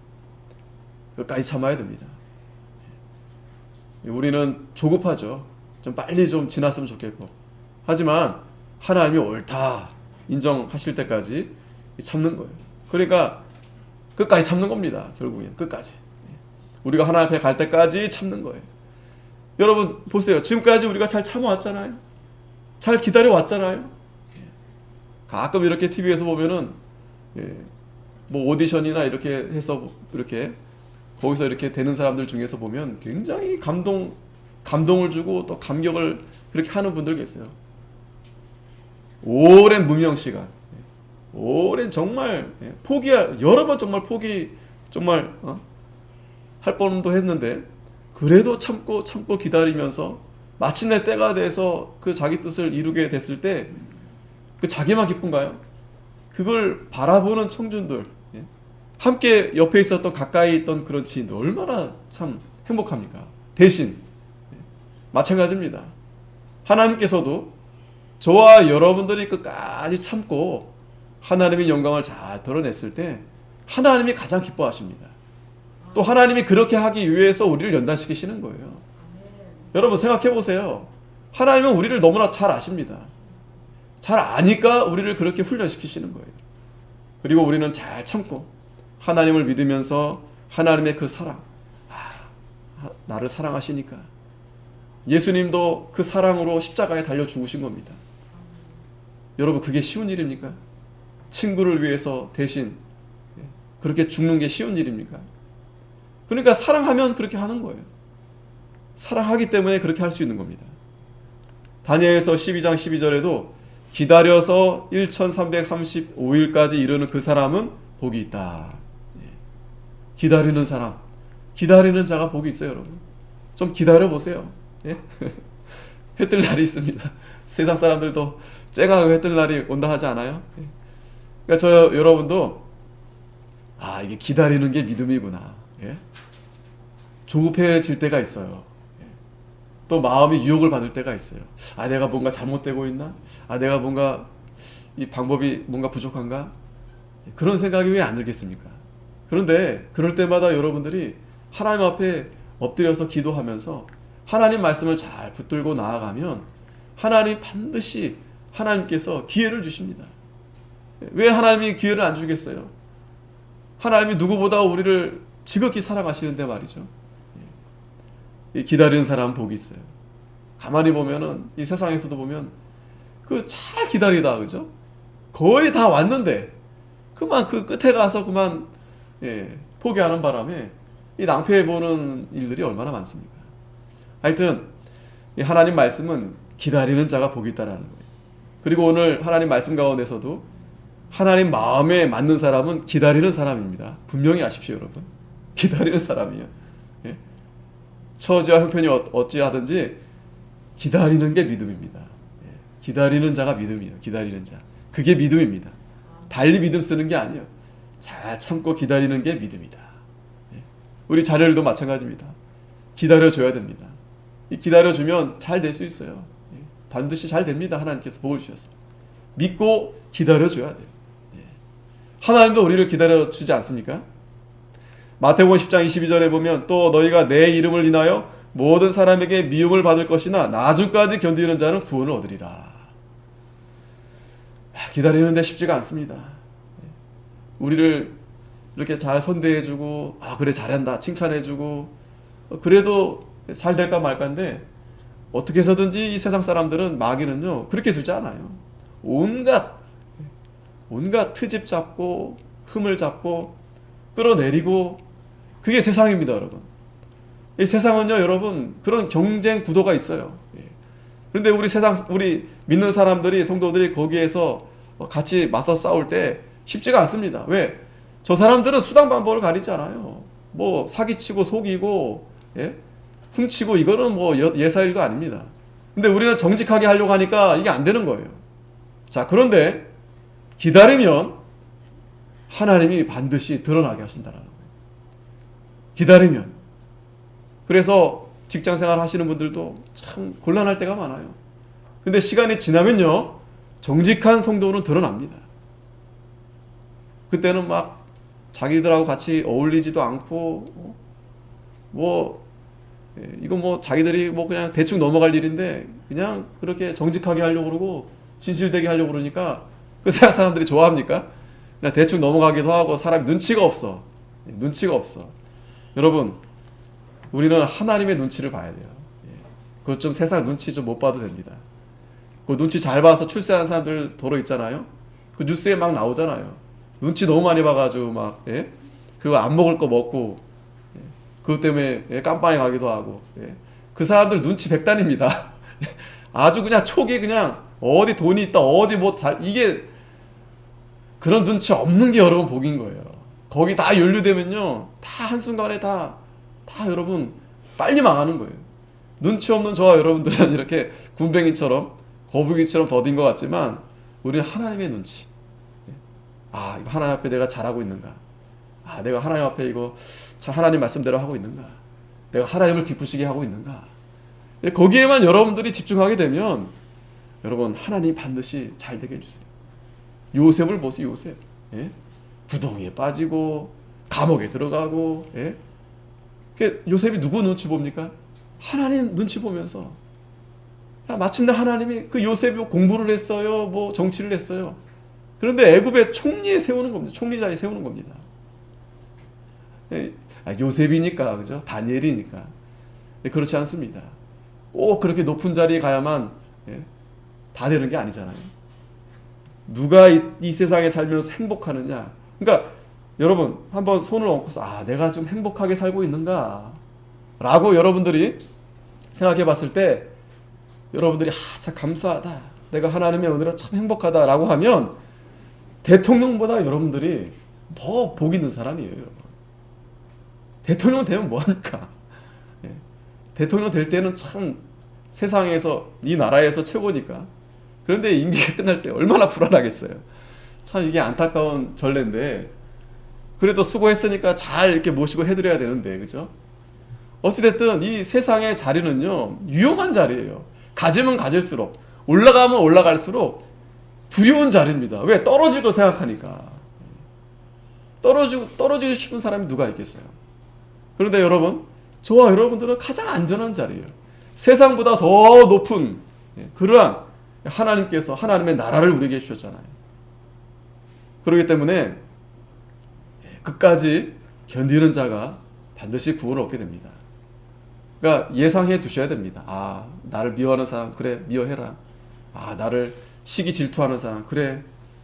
끝까지 참아야 됩니다. 우리는 조급하죠. 좀 빨리 좀 지났으면 좋겠고. 하지만 하나님이 옳다 인정하실 때까지 참는 거예요. 그러니까 끝까지 참는 겁니다. 결국엔 끝까지. 우리가 하나님 앞에 갈 때까지 참는 거예요. 여러분 보세요. 지금까지 우리가 잘 참아왔잖아요. 잘 기다려왔잖아요. 가끔 이렇게 TV에서 보면은 뭐 오디션이나 이렇게 해서 이렇게 거기서 이렇게 되는 사람들 중에서 보면 굉장히 감동을 주고 또 감격을 그렇게 하는 분들 계세요. 오랜 무명 시간, 오랜 정말 여러 번 정말 포기 정말 할 뻔도 했는데 그래도 참고 기다리면서 마침내 때가 돼서 그 자기 뜻을 이루게 됐을 때 그 자기만 기쁜가요? 그걸 바라보는 청중들, 함께 옆에 있었던 가까이 있던 그런 지인들 얼마나 참 행복합니까? 대신 마찬가지입니다. 하나님께서도 저와 여러분들이 끝까지 참고 하나님의 영광을 잘 드러냈을 때 하나님이 가장 기뻐하십니다. 또 하나님이 그렇게 하기 위해서 우리를 연단시키시는 거예요. 여러분 생각해 보세요. 하나님은 우리를 너무나 잘 아십니다. 잘 아니까 우리를 그렇게 훈련시키시는 거예요. 그리고 우리는 잘 참고 하나님을 믿으면서 하나님의 그 사랑, 나를 사랑하시니까 예수님도 그 사랑으로 십자가에 달려 죽으신 겁니다. 여러분 그게 쉬운 일입니까? 친구를 위해서 대신 그렇게 죽는 게 쉬운 일입니까? 그러니까 사랑하면 그렇게 하는 거예요. 사랑하기 때문에 그렇게 할 수 있는 겁니다. 다니엘서 12장 12절에도 기다려서 1335일까지 이르는 그 사람은 복이 있다. 기다리는 사람, 기다리는 자가 복이 있어요, 여러분. 좀 기다려 보세요. 예? 해 뜰 날이 있습니다. 세상 사람들도 쨍하고 해 뜰 날이 온다 하지 않아요? 예. 그러니까 저 여러분도 이게 기다리는 게 믿음이구나. 예? 조급해질 때가 있어요. 예. 또 마음이 유혹을 받을 때가 있어요. 내가 뭔가 잘못되고 있나? 내가 뭔가 이 방법이 뭔가 부족한가? 그런 생각이 왜 안 들겠습니까? 그런데 그럴 때마다 여러분들이 하나님 앞에 엎드려서 기도하면서 하나님 말씀을 잘 붙들고 나아가면 하나님 반드시 하나님께서 기회를 주십니다. 왜 하나님이 기회를 안 주겠어요? 하나님이 누구보다 우리를 지극히 사랑하시는데 말이죠. 기다리는 사람 복이 있어요. 가만히 보면은 이 세상에서도 보면 그 잘 기다리다, 그죠? 거의 다 왔는데 그만 그 끝에 가서 그만 포기하는 바람에 이 낭패해 보는 일들이 얼마나 많습니까? 하여튼 이 하나님 말씀은 기다리는 자가 복이 있다라는 거예요. 그리고 오늘 하나님 말씀 가운데서도 하나님 마음에 맞는 사람은 기다리는 사람입니다. 분명히 아십시오, 여러분. 기다리는 사람이에요. 예? 처지와 형편이 어찌하든지 기다리는 게 믿음입니다. 예. 기다리는 자가 믿음이에요. 기다리는 자. 그게 믿음입니다. 달리 믿음 쓰는 게 아니에요. 잘 참고 기다리는 게 믿음이다. 예. 우리 자녀들도 마찬가지입니다. 기다려줘야 됩니다. 기다려주면 잘 될 수 있어요. 예. 반드시 잘 됩니다. 하나님께서 복을 주셔서. 믿고 기다려줘야 돼요. 예. 하나님도 우리를 기다려주지 않습니까? 마태복음 10장 22절에 보면 또 너희가 내 이름을 인하여 모든 사람에게 미움을 받을 것이나 나중까지 견디는 자는 구원을 얻으리라. 기다리는데 쉽지가 않습니다. 우리를 이렇게 잘 선대해주고 그래 잘한다 칭찬해주고 그래도 잘 될까 말까인데 어떻게 해서든지 이 세상 사람들은 마귀는요 그렇게 두지 않아요. 온갖 트집 잡고 흠을 잡고 끌어내리고 그게 세상입니다, 여러분. 이 세상은요, 여러분 그런 경쟁 구도가 있어요. 그런데 우리 믿는 사람들이 성도들이 거기에서 같이 맞서 싸울 때 쉽지가 않습니다. 왜? 저 사람들은 수단 방법을 가리지 않아요. 뭐 사기치고 속이고 훔치고 이거는 뭐 예사일도 아닙니다. 근데 우리는 정직하게 하려고 하니까 이게 안 되는 거예요. 자, 그런데 기다리면 하나님이 반드시 드러나게 하신다는 거예요. 기다리면. 그래서 직장생활 하시는 분들도 참 곤란할 때가 많아요. 근데 시간이 지나면요 정직한 성도는 드러납니다. 그때는 막 자기들하고 같이 어울리지도 않고 이거 뭐 자기들이 뭐 그냥 대충 넘어갈 일인데 그냥 그렇게 정직하게 하려고 그러고 진실되게 하려고 그러니까 그 세상 사람들이 좋아합니까? 그냥 대충 넘어가기도 하고 사람이 눈치가 없어. 여러분 우리는 하나님의 눈치를 봐야 돼요. 그것 좀 세상 눈치 좀 못 봐도 됩니다. 그 눈치 잘 봐서 출세하는 사람들 도로 있잖아요. 그 뉴스에 막 나오잖아요. 눈치 너무 많이 봐가지고 막 그거 안 먹을 거 먹고 그것 때문에 깜빵에 가기도 하고 그 사람들 눈치 백단입니다. 아주 그냥 촉이 그냥 어디 돈이 있다 어디 뭐 이게 그런 눈치 없는 게 여러분 복인 거예요. 거기 다 연루되면요 다 한순간에 다 여러분 빨리 망하는 거예요. 눈치 없는 저와 여러분들은 이렇게 군뱅이처럼 거북이처럼 더딘 것 같지만 우리는 하나님의 눈치. 이거 하나님 앞에 내가 잘하고 있는가? 내가 하나님 앞에 이거 참 하나님 말씀대로 하고 있는가? 내가 하나님을 기쁘시게 하고 있는가? 거기에만 여러분들이 집중하게 되면 여러분 하나님 반드시 잘 되게 해주세요. 요셉을 보세요. 요셉. 구덩이에 빠지고 감옥에 들어가고 요셉이 누구 눈치 봅니까? 하나님 눈치 보면서 마침내 하나님이 그 요셉이 공부를 했어요. 뭐 정치를 했어요. 그런데 애굽의 총리에 세우는 겁니다. 총리자에 세우는 겁니다. 요셉이니까 그죠? 다니엘이니까. 그렇지 않습니다. 꼭 그렇게 높은 자리에 가야만 다 되는 게 아니잖아요. 누가 이 세상에 살면서 행복하느냐? 그러니까 여러분 한번 손을 얹고서 내가 좀 행복하게 살고 있는가? 라고 여러분들이 생각해 봤을 때 여러분들이 참 감사하다. 내가 하나님의 은혜로 참 행복하다 라고 하면 대통령보다 여러분들이 더 복 있는 사람이에요. 여러분. 대통령 되면 뭐합니까? 예. 대통령 될 때는 참 세상에서 이 나라에서 최고니까. 그런데 임기가 끝날 때 얼마나 불안하겠어요. 참 이게 안타까운 전례인데 그래도 수고했으니까 잘 이렇게 모시고 해드려야 되는데, 그죠? 어찌됐든 이 세상의 자리는요 위험한 자리예요. 가지면 가질수록, 올라가면 올라갈수록 두려운 자리입니다. 왜? 떨어질 걸 생각하니까. 떨어지고 싶은 사람이 누가 있겠어요? 그런데 여러분, 저와 여러분들은 가장 안전한 자리예요. 세상보다 더 높은 그러한 하나님께서 하나님의 나라를 우리에게 주셨잖아요. 그렇기 때문에 끝까지 견디는 자가 반드시 구원을 얻게 됩니다. 그러니까 예상해 두셔야 됩니다. 아, 나를 미워하는 사람, 그래, 미워해라. 아, 나를 시기 질투하는 사람, 그래,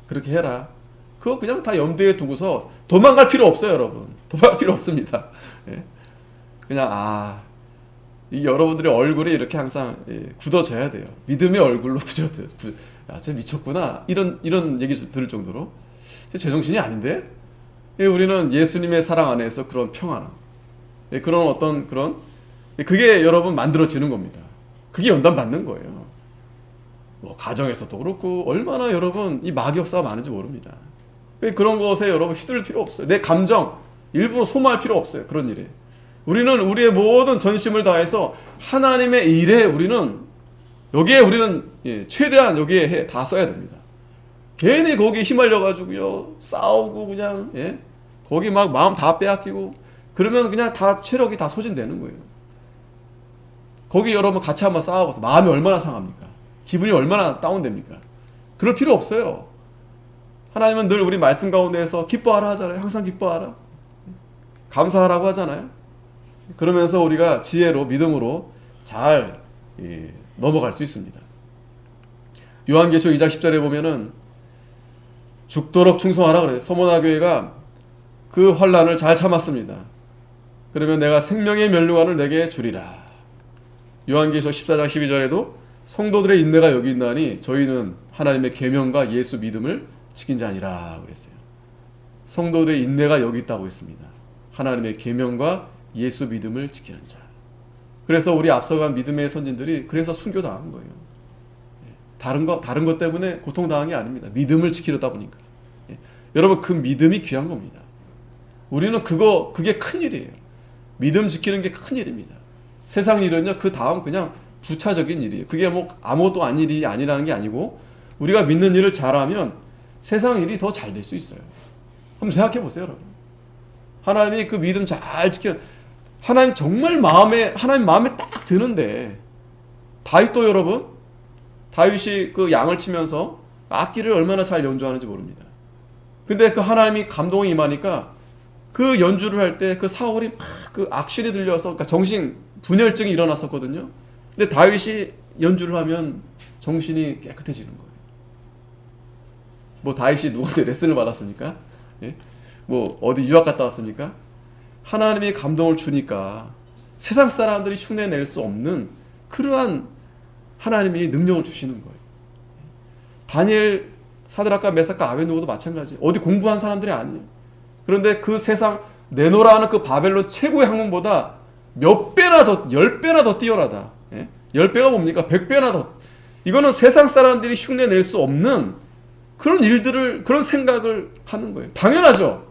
그렇게 해라. 그거 그냥 다 염두에 두고서 도망갈 필요 없어요, 여러분. 도망갈 필요 없습니다. 예. 그냥 이 여러분들의 얼굴이 이렇게 항상 굳어져야 돼요. 믿음의 얼굴로 굳어져요. 쟤 미쳤구나. 이런 얘기 들을 정도로 제정신이 아닌데? 우리는 예수님의 사랑 안에서 그런 평안함, 그런 어떤 그런 그게 여러분 만들어지는 겁니다. 그게 연단받는 거예요. 뭐 가정에서도 그렇고 얼마나 여러분 이 막역사가 많은지 모릅니다. 그런 것에 여러분 휘둘릴 필요 없어요. 내 감정 일부러 소모할 필요 없어요. 그런 일에 우리는 우리의 모든 전심을 다해서 하나님의 일에 우리는 최대한 여기에 다 써야 됩니다. 괜히 거기에 휘말려 가지고요 싸우고 그냥 거기 막 마음 다 빼앗기고 그러면 그냥 다 체력이 다 소진되는 거예요. 거기 여러분 같이 한번 싸워봐서 마음이 얼마나 상합니까? 기분이 얼마나 다운됩니까? 그럴 필요 없어요. 하나님은 늘 우리 말씀 가운데에서 기뻐하라 하잖아요. 항상 기뻐하라, 감사하라고 하잖아요. 그러면서 우리가 지혜로 믿음으로 잘 넘어갈 수 있습니다. 요한계시록 2장 10절에 보면은 죽도록 충성하라 그래요. 서머나 교회가 그 환난을 잘 참았습니다. 그러면 내가 생명의 면류관을 내게 주리라. 요한계시록 14장 12절에도 성도들의 인내가 여기 있나니 저희는 하나님의 계명과 예수 믿음을 지킨 자니라 그랬어요. 성도들의 인내가 여기 있다고 했습니다. 하나님의 계명과 예수 믿음을 지키는 자. 그래서 우리 앞서간 믿음의 선진들이 그래서 순교당한 거예요. 다른 것 때문에 고통당한 게 아닙니다. 믿음을 지키려다 보니까. 여러분, 그 믿음이 귀한 겁니다. 우리는 그게 큰 일이에요. 믿음 지키는 게 큰 일입니다. 세상 일은요, 그 다음 그냥 부차적인 일이에요. 그게 뭐 아무것도 아닌 일이 아니라는 게 아니고, 우리가 믿는 일을 잘하면 세상 일이 더 잘 될 수 있어요. 한번 생각해 보세요, 여러분. 하나님이 그 믿음 잘 지켜, 하나님 마음에 딱 드는데, 다윗도 여러분, 다윗이 그 양을 치면서 악기를 얼마나 잘 연주하는지 모릅니다. 근데 그 하나님이 감동이 임하니까 그 연주를 할 때 그 사울이 막 그 악신이 들려서, 그러니까 정신 분열증이 일어났었거든요. 근데 다윗이 연주를 하면 정신이 깨끗해지는 거예요. 뭐 다윗이 누구한테 레슨을 받았습니까? 예? 뭐 어디 유학 갔다 왔습니까? 하나님이 감동을 주니까 세상 사람들이 흉내낼 수 없는 그러한 하나님이 능력을 주시는 거예요. 다니엘, 사드락과 메삭과 아벤노고도 마찬가지예요. 어디 공부한 사람들이 아니에요. 그런데 그 세상 내노라 하는 그 바벨론 최고의 학문보다 몇 배나 더, 10배나 더 뛰어나다. 10배가 뭡니까? 100배나 더. 이거는 세상 사람들이 흉내낼 수 없는 그런 일들을, 그런 생각을 하는 거예요. 당연하죠.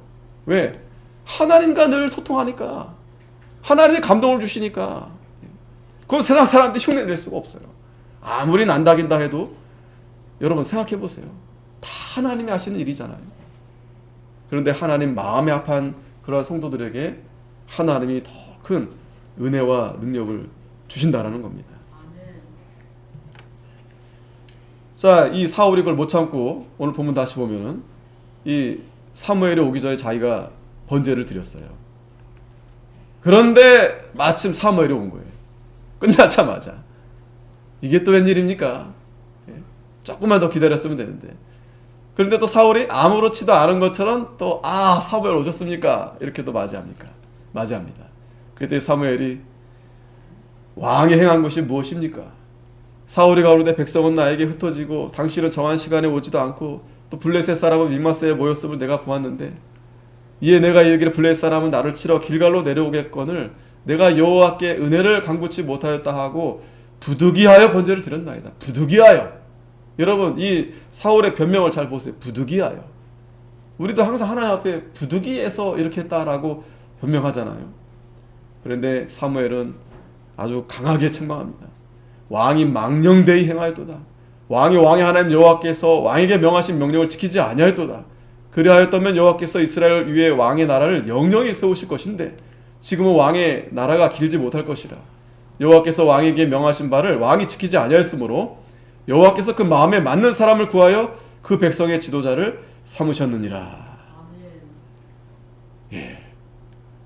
왜? 하나님과 늘 소통하니까. 하나님이 감동을 주시니까. 그건 세상 사람들이 흉내낼 수가 없어요. 아무리 난다긴다 해도 여러분 생각해 보세요. 다 하나님이 하시는 일이잖아요. 그런데 하나님 마음에 합한 그러한 성도들에게 하나님이 더 큰 은혜와 능력을 주신다라는 겁니다. 자, 이 사울이 그걸 못 참고 오늘 본문 다시 보면은 이 사무엘이 오기 전에 자기가 번제를 드렸어요. 그런데 마침 사무엘이 온 거예요. 끝나자마자. 이게 또 웬일입니까? 조금만 더 기다렸으면 되는데. 그런데 또 사울이 아무렇지도 않은 것처럼 또 사무엘 오셨습니까? 이렇게 또 맞이합니까? 맞이합니다. 그때 사무엘이 왕이 행한 것이 무엇입니까? 사울이 가로되 백성은 나에게 흩어지고 당신은 정한 시간에 오지도 않고 또 블레셋 사람은 믹마스에 모였음을 내가 보았는데 이에 내가 이르기를 블레셋 사람은 나를 치러 길갈로 내려오겠거늘 내가 여호와께 은혜를 간구치 못하였다 하고 부득이하여 번제를 드렸나이다. 부득이하여. 여러분 이 사울의 변명을 잘 보세요. 부득이하여. 우리도 항상 하나님 앞에 부득이해서 이렇게 했다라고 변명하잖아요. 그런데 사무엘은 아주 강하게 책망합니다. 왕이 망령되이 행하였도다. 왕의 하나님 여호와께서 왕에게 명하신 명령을 지키지 아니하였도다. 그리하였다면 여호와께서 이스라엘 위에 왕의 나라를 영영히 세우실 것인데 지금은 왕의 나라가 길지 못할 것이라. 여호와께서 왕에게 명하신 바를 왕이 지키지 아니하였으므로 여호와께서 그 마음에 맞는 사람을 구하여 그 백성의 지도자를 삼으셨느니라. 예.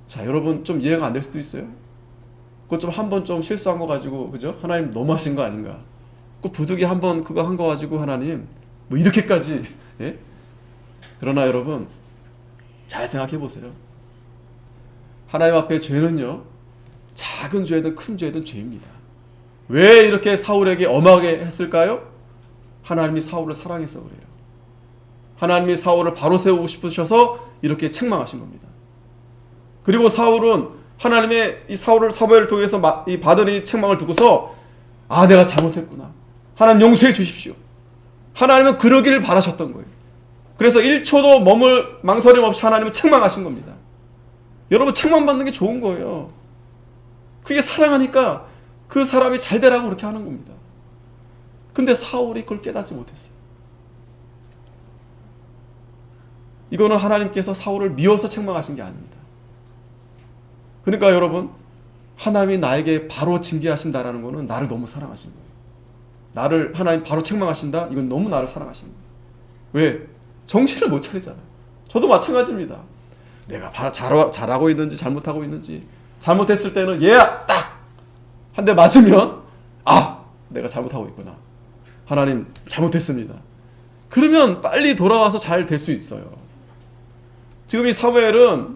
자, 여러분 좀 이해가 안 될 수도 있어요. 그거 좀 한번 좀 실수한 거 가지고 그죠? 하나님 너무하신 거 아닌가? 그 부득이 한번 그거 한 거 가지고 하나님 뭐 이렇게까지 예? 그러나 여러분 잘 생각해 보세요. 하나님 앞에 죄는요 작은 죄든 큰 죄든 죄입니다. 왜 이렇게 사울에게 엄하게 했을까요? 하나님이 사울을 사랑해서 그래요. 하나님이 사울을 바로 세우고 싶으셔서 이렇게 책망하신 겁니다. 그리고 사울은 하나님의 이 사무엘을 통해서 받은 이 책망을 두고서 아 내가 잘못했구나. 하나님 용서해 주십시오. 하나님은 그러기를 바라셨던 거예요. 그래서 1초도 머물 망설임 없이 하나님은 책망하신 겁니다. 여러분 책망받는 게 좋은 거예요. 그게 사랑하니까 그 사람이 잘 되라고 그렇게 하는 겁니다. 근데 사울이 그걸 깨닫지 못했어요. 이거는 하나님께서 사울을 미워서 책망하신 게 아닙니다. 그러니까 여러분 하나님이 나에게 바로 징계하신다라는 것은 나를 너무 사랑하신 거예요. 나를 하나님 바로 책망하신다? 이건 너무 나를 사랑하시는 거예요. 왜? 정신을 못 차리잖아요. 저도 마찬가지입니다. 내가 잘하고 있는지 잘못하고 있는지 잘못했을 때는 얘야 딱 한 대 맞으면 아 내가 잘못하고 있구나. 하나님 잘못했습니다. 그러면 빨리 돌아와서 잘 될 수 있어요. 지금 이 사무엘은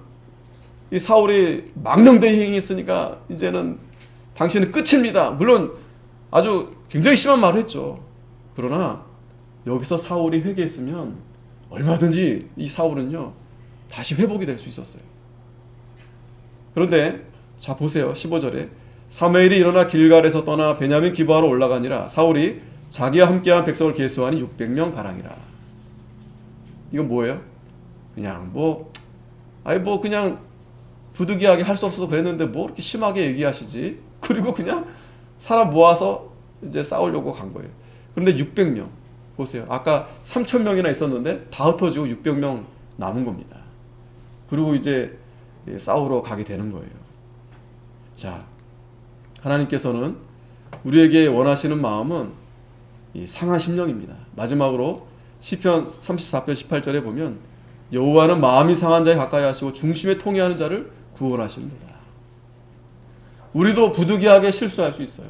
이 사울이 망령되이 행했으니까 이제는 당신은 끝입니다. 물론 아주 굉장히 심한 말을 했죠. 그러나 여기서 사울이 회개했으면 얼마든지 이 사울은요 다시 회복이 될 수 있었어요. 그런데 자 보세요. 15절에 사무엘이 일어나 길갈에서 떠나 베냐민 기브아로 올라가니라. 사울이 자기와 함께한 백성을 계수하니 600명 가량이라. 이건 뭐예요? 그냥 그냥 부득이하게 할 수 없어서 그랬는데 뭐 이렇게 심하게 얘기하시지? 그리고 그냥 사람 모아서 이제 싸우려고 간 거예요. 그런데 600명 보세요. 아까 3,000명이나 있었는데 다 흩어지고 600명 남은 겁니다. 그리고 이제 싸우러 가게 되는 거예요. 자, 하나님께서는 우리에게 원하시는 마음은 이 상한 심령입니다. 마지막으로 시편 34편 18절에 보면 여호와는 마음이 상한 자에 가까이 하시고 중심에 통회하는 자를 구원하시는도다. 우리도 부득이하게 실수할 수 있어요.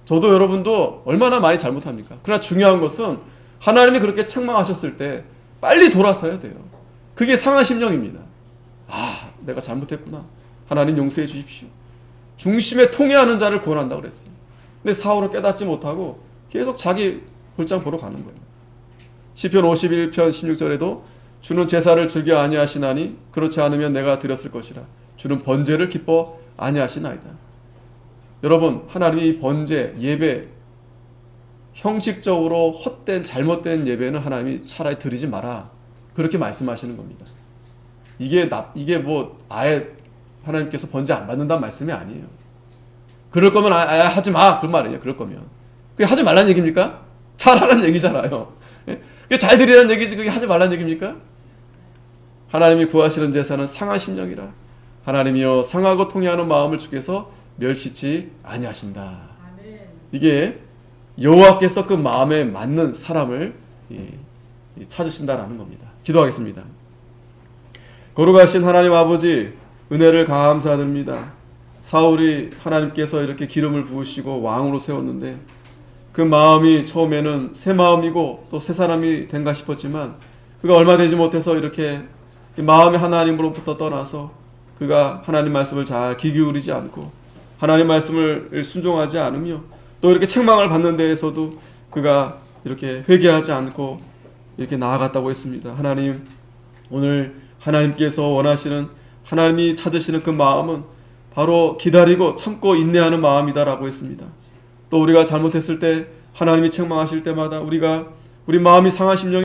저도 여러분도 얼마나 많이 잘못합니까? 그러나 중요한 것은 하나님이 그렇게 책망하셨을 때 빨리 돌아서야 돼요. 그게 상한 심령입니다. 아, 내가 잘못했구나. 하나님 용서해 주십시오. 중심에 통회하는 자를 구원한다고 그랬어요. 근데 사울은 깨닫지 못하고 계속 자기 볼장 보러 가는 거예요. 시편 51편 16절에도 주는 제사를 즐겨 아니하시나니 그렇지 않으면 내가 드렸을 것이라. 주는 번제를 기뻐 아니하시나이다. 여러분 하나님이 번제, 예배 형식적으로 헛된 잘못된 예배는 하나님이 차라리 드리지 마라. 그렇게 말씀하시는 겁니다. 이게 뭐 아예 하나님께서 번제 안 받는다는 말씀이 아니에요. 그럴 거면 아예 하지 마. 그 말이에요. 그럴 거면. 그게 하지 말라는 얘기입니까? 잘하라는 얘기잖아요. 그게 잘 드리라는 얘기지 그게 하지 말라는 얘기입니까? 하나님이 구하시는 제사는 상한 심령이라. 하나님이여 상하고 통회하는 마음을 주께서 멸시치 아니하신다. 이게 여호와께서 그 마음에 맞는 사람을 찾으신다라는 겁니다. 기도하겠습니다. 거룩하신 하나님 아버지 은혜를 감사드립니다. 사울이 하나님께서 이렇게 기름을 부으시고 왕으로 세웠는데 그 마음이 처음에는 새 마음이고 또 새 사람이 된가 싶었지만 그가 얼마 되지 못해서 이렇게 마음이 하나님으로부터 떠나서 그가 하나님 말씀을 잘 귀 기울이지 않고 하나님 말씀을 순종하지 않으며 또 이렇게 책망을 받는 데에서도 그가 이렇게 회개하지 않고 이렇게 나아갔다고 했습니다. 하나님 오늘 하나님께서 원하시는, 하나님이 찾으시는 그 마음은 바로 기다리고 참고 인내하는 마음이다라고 했습니다. 또 우리가 잘못했을 때 하나님이 책망하실 때마다 우리 마음이 상한 심령이